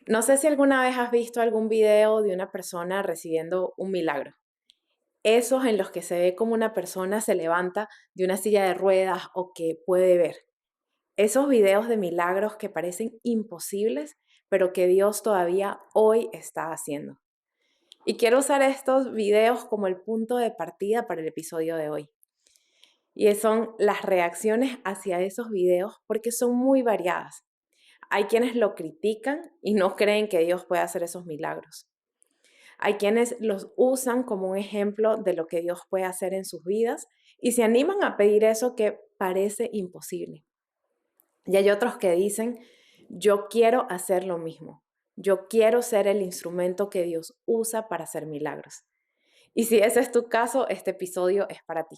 No sé si alguna vez has visto algún video de una persona recibiendo un milagro. Esos en los que se ve como una persona se levanta de una silla de ruedas o que puede ver. Esos videos de milagros que parecen imposibles, pero que Dios todavía hoy está haciendo. Y quiero usar estos videos como el punto de partida para el episodio de hoy. Y son las reacciones hacia esos videos porque son muy variadas. Hay quienes lo critican y no creen que Dios pueda hacer esos milagros. Hay quienes los usan como un ejemplo de lo que Dios puede hacer en sus vidas y se animan a pedir eso que parece imposible. Y hay otros que dicen, yo quiero hacer lo mismo. Yo quiero ser el instrumento que Dios usa para hacer milagros. Y si ese es tu caso, este episodio es para ti.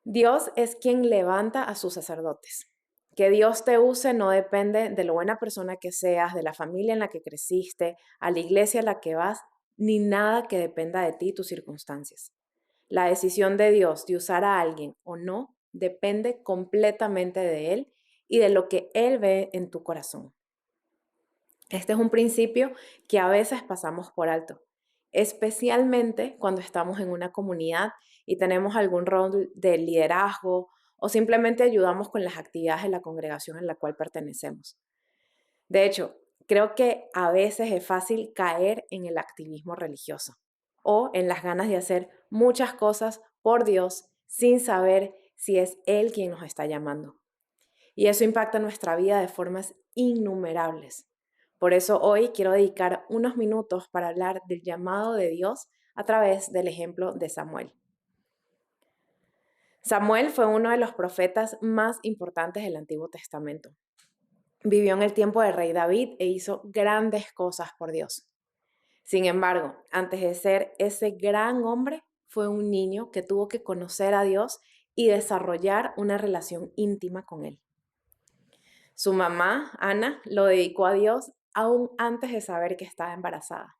Dios es quien levanta a sus sacerdotes. Que Dios te use no depende de lo buena persona que seas, de la familia en la que creciste, a la iglesia a la que vas, ni nada que dependa de ti y tus circunstancias. La decisión de Dios de usar a alguien o no depende completamente de Él y de lo que Él ve en tu corazón. Este es un principio que a veces pasamos por alto, especialmente cuando estamos en una comunidad y tenemos algún rol de liderazgo o simplemente ayudamos con las actividades de la congregación en la cual pertenecemos. De hecho, creo que a veces es fácil caer en el activismo religioso o en las ganas de hacer muchas cosas por Dios sin saber si es Él quien nos está llamando. Y eso impacta nuestra vida de formas innumerables. Por eso hoy quiero dedicar unos minutos para hablar del llamado de Dios a través del ejemplo de Samuel. Samuel fue uno de los profetas más importantes del Antiguo Testamento. Vivió en el tiempo del rey David e hizo grandes cosas por Dios. Sin embargo, antes de ser ese gran hombre, fue un niño que tuvo que conocer a Dios y desarrollar una relación íntima con Él. Su mamá, Ana, lo dedicó a Dios aún antes de saber que estaba embarazada.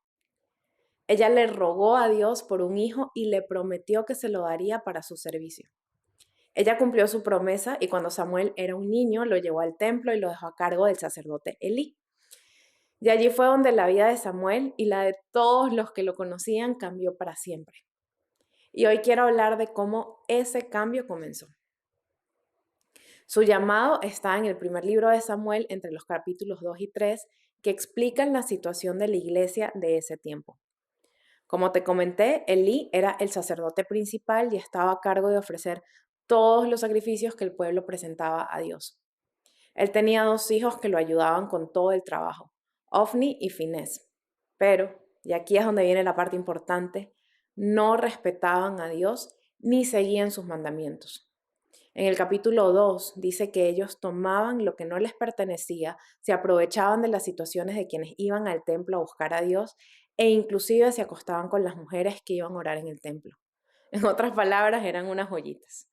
Ella le rogó a Dios por un hijo y le prometió que se lo daría para su servicio. Ella cumplió su promesa y cuando Samuel era un niño lo llevó al templo y lo dejó a cargo del sacerdote Elí. Y allí fue donde la vida de Samuel y la de todos los que lo conocían cambió para siempre. Y hoy quiero hablar de cómo ese cambio comenzó. Su llamado está en el primer libro de Samuel, entre los capítulos 2 y 3, que explican la situación de la iglesia de ese tiempo. Como te comenté, Elí era el sacerdote principal y estaba a cargo de ofrecer todos los sacrificios que el pueblo presentaba a Dios. Él tenía dos hijos que lo ayudaban con todo el trabajo, Ofni y Finés. Pero, y aquí es donde viene la parte importante, no respetaban a Dios ni seguían sus mandamientos. En el capítulo 2 dice que ellos tomaban lo que no les pertenecía, se aprovechaban de las situaciones de quienes iban al templo a buscar a Dios e inclusive se acostaban con las mujeres que iban a orar en el templo. En otras palabras, eran unas joyitas.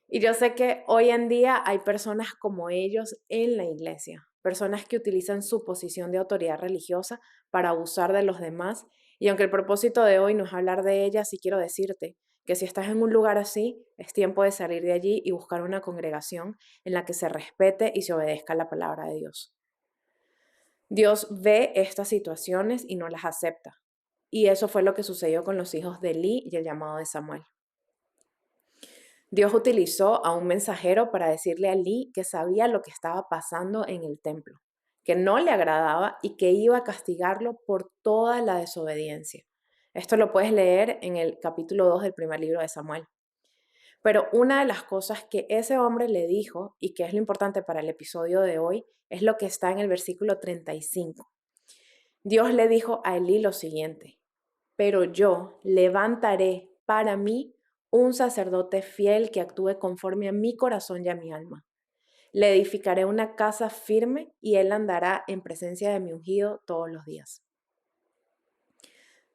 Y yo sé que hoy en día hay personas como ellos en la iglesia, personas que utilizan su posición de autoridad religiosa para abusar de los demás. Y aunque el propósito de hoy no es hablar de ellas, sí quiero decirte que si estás en un lugar así, es tiempo de salir de allí y buscar una congregación en la que se respete y se obedezca la palabra de Dios. Dios ve estas situaciones y no las acepta. Y eso fue lo que sucedió con los hijos de Elí y el llamado de Samuel. Dios utilizó a un mensajero para decirle a Elí que sabía lo que estaba pasando en el templo, que no le agradaba y que iba a castigarlo por toda la desobediencia. Esto lo puedes leer en el capítulo 2 del primer libro de Samuel. Pero una de las cosas que ese hombre le dijo, y que es lo importante para el episodio de hoy, es lo que está en el versículo 35. Dios le dijo a Elí lo siguiente: pero yo levantaré para mí un sacerdote fiel que actúe conforme a mi corazón y a mi alma. Le edificaré una casa firme y él andará en presencia de mi ungido todos los días.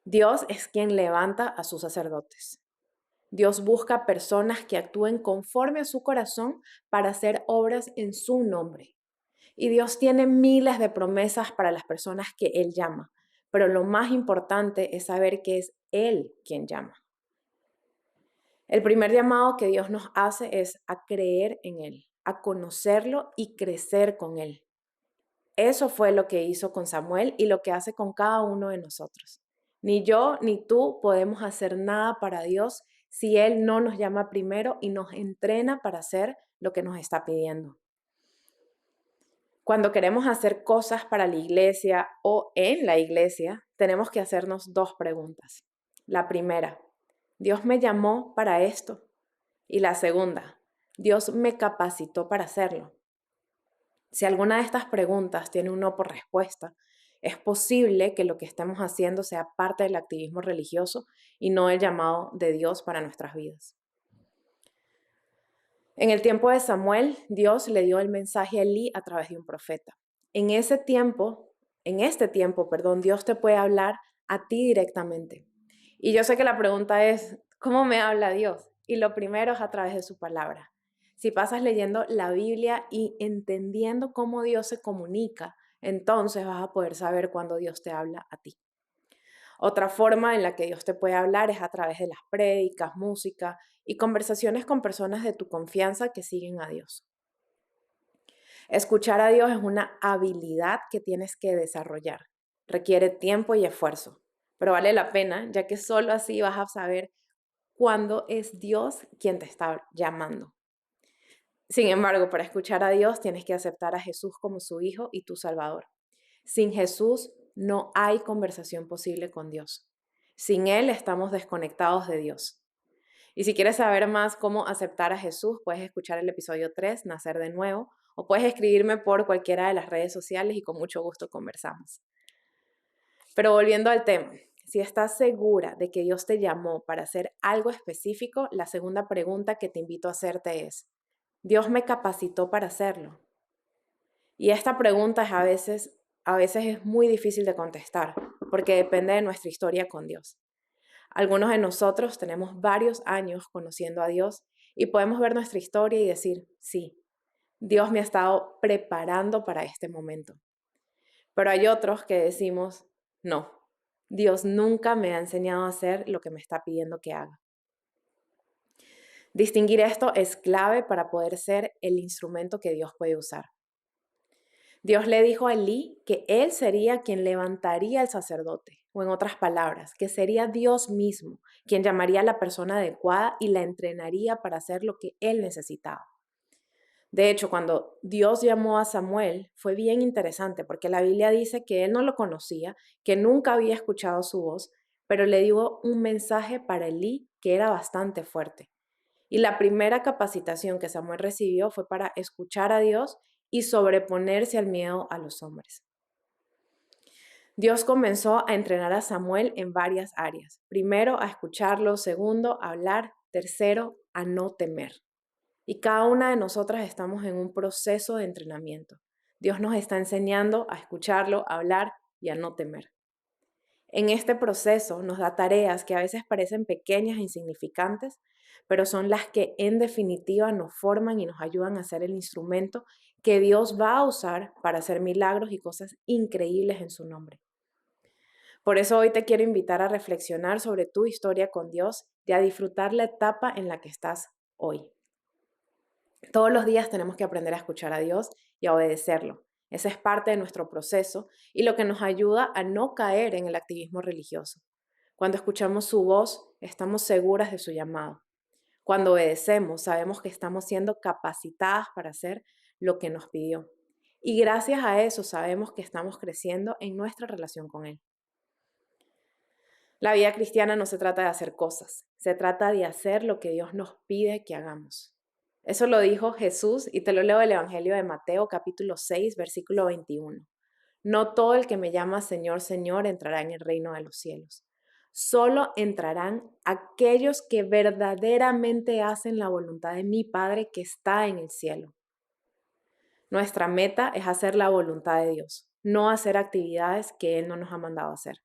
Dios es quien levanta a sus sacerdotes. Dios busca personas que actúen conforme a su corazón para hacer obras en su nombre. Y Dios tiene miles de promesas para las personas que Él llama, pero lo más importante es saber que es Él quien llama. El primer llamado que Dios nos hace es a creer en Él, a conocerlo y crecer con Él. Eso fue lo que hizo con Samuel y lo que hace con cada uno de nosotros. Ni yo ni tú podemos hacer nada para Dios si Él no nos llama primero y nos entrena para hacer lo que nos está pidiendo. Cuando queremos hacer cosas para la iglesia o en la iglesia, tenemos que hacernos dos preguntas. La primera, ¿Dios me llamó para esto? Y la segunda, ¿Dios me capacitó para hacerlo? Si alguna de estas preguntas tiene un no por respuesta, es posible que lo que estemos haciendo sea parte del activismo religioso y no el llamado de Dios para nuestras vidas. En el tiempo de Samuel, Dios le dio el mensaje a Elí a través de un profeta. En este tiempo, Dios te puede hablar a ti directamente. Y yo sé que la pregunta es, ¿cómo me habla Dios? Y lo primero es a través de su palabra. Si pasas leyendo la Biblia y entendiendo cómo Dios se comunica, entonces vas a poder saber cuándo Dios te habla a ti. Otra forma en la que Dios te puede hablar es a través de las prédicas, música y conversaciones con personas de tu confianza que siguen a Dios. Escuchar a Dios es una habilidad que tienes que desarrollar. Requiere tiempo y esfuerzo, pero vale la pena, ya que solo así vas a saber cuándo es Dios quien te está llamando. Sin embargo, para escuchar a Dios tienes que aceptar a Jesús como su Hijo y tu Salvador. Sin Jesús no hay conversación posible con Dios. Sin Él estamos desconectados de Dios. Y si quieres saber más cómo aceptar a Jesús, puedes escuchar el episodio 3, Nacer de Nuevo, o puedes escribirme por cualquiera de las redes sociales y con mucho gusto conversamos. Pero volviendo al tema, si estás segura de que Dios te llamó para hacer algo específico, la segunda pregunta que te invito a hacerte es, ¿Dios me capacitó para hacerlo? Y esta pregunta a veces es muy difícil de contestar, porque depende de nuestra historia con Dios. Algunos de nosotros tenemos varios años conociendo a Dios y podemos ver nuestra historia y decir, sí, Dios me ha estado preparando para este momento. Pero hay otros que decimos, no, Dios nunca me ha enseñado a hacer lo que me está pidiendo que haga. Distinguir esto es clave para poder ser el instrumento que Dios puede usar. Dios le dijo a Elí que él sería quien levantaría al sacerdote, o en otras palabras, que sería Dios mismo quien llamaría a la persona adecuada y la entrenaría para hacer lo que él necesitaba. De hecho, cuando Dios llamó a Samuel, fue bien interesante porque la Biblia dice que él no lo conocía, que nunca había escuchado su voz, pero le dio un mensaje para Elí que era bastante fuerte. Y la primera capacitación que Samuel recibió fue para escuchar a Dios y sobreponerse al miedo a los hombres. Dios comenzó a entrenar a Samuel en varias áreas. Primero, a escucharlo. Segundo, a hablar. Tercero, a no temer. Y cada una de nosotras estamos en un proceso de entrenamiento. Dios nos está enseñando a escucharlo, a hablar y a no temer. En este proceso nos da tareas que a veces parecen pequeñas e insignificantes, pero son las que en definitiva nos forman y nos ayudan a ser el instrumento que Dios va a usar para hacer milagros y cosas increíbles en su nombre. Por eso hoy te quiero invitar a reflexionar sobre tu historia con Dios y a disfrutar la etapa en la que estás hoy. Todos los días tenemos que aprender a escuchar a Dios y a obedecerlo. Ese es parte de nuestro proceso y lo que nos ayuda a no caer en el activismo religioso. Cuando escuchamos su voz, estamos seguras de su llamado. Cuando obedecemos, sabemos que estamos siendo capacitadas para hacer lo que nos pidió. Y gracias a eso sabemos que estamos creciendo en nuestra relación con Él. La vida cristiana no se trata de hacer cosas, se trata de hacer lo que Dios nos pide que hagamos. Eso lo dijo Jesús y te lo leo del Evangelio de Mateo capítulo 6, versículo 21. No todo el que me llama Señor, Señor entrará en el reino de los cielos. Solo entrarán aquellos que verdaderamente hacen la voluntad de mi Padre que está en el cielo. Nuestra meta es hacer la voluntad de Dios, no hacer actividades que Él no nos ha mandado a hacer.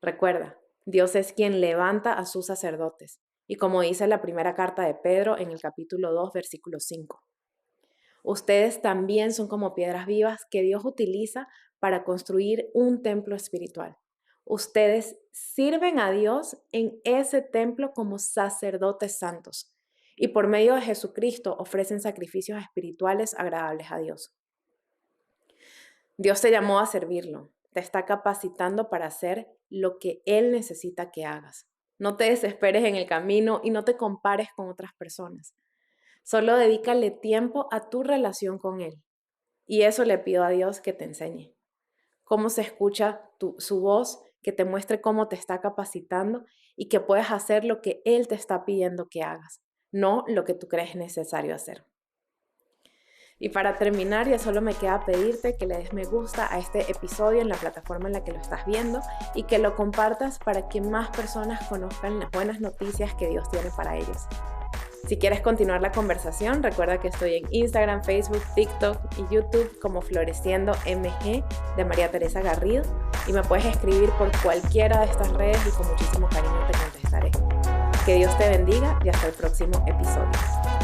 Recuerda, Dios es quien levanta a sus sacerdotes, y como dice la primera carta de Pedro en el capítulo 2, versículo 5. Ustedes también son como piedras vivas que Dios utiliza para construir un templo espiritual. Ustedes sirven a Dios en ese templo como sacerdotes santos y por medio de Jesucristo ofrecen sacrificios espirituales agradables a Dios. Dios te llamó a servirlo, te está capacitando para hacer lo que Él necesita que hagas. No te desesperes en el camino y no te compares con otras personas. Solo dedícale tiempo a tu relación con Él. Y eso le pido a Dios que te enseñe. Cómo se escucha su voz, que te muestre cómo te está capacitando y que puedas hacer lo que Él te está pidiendo que hagas, no lo que tú crees necesario hacer. Y para terminar, ya solo me queda pedirte que le des me gusta a este episodio en la plataforma en la que lo estás viendo y que lo compartas para que más personas conozcan las buenas noticias que Dios tiene para ellos. Si quieres continuar la conversación, recuerda que estoy en Instagram, Facebook, TikTok y YouTube como Floreciendo MG de María Teresa Garrido y me puedes escribir por cualquiera de estas redes y con muchísimo cariño te contestaré. Que Dios te bendiga y hasta el próximo episodio.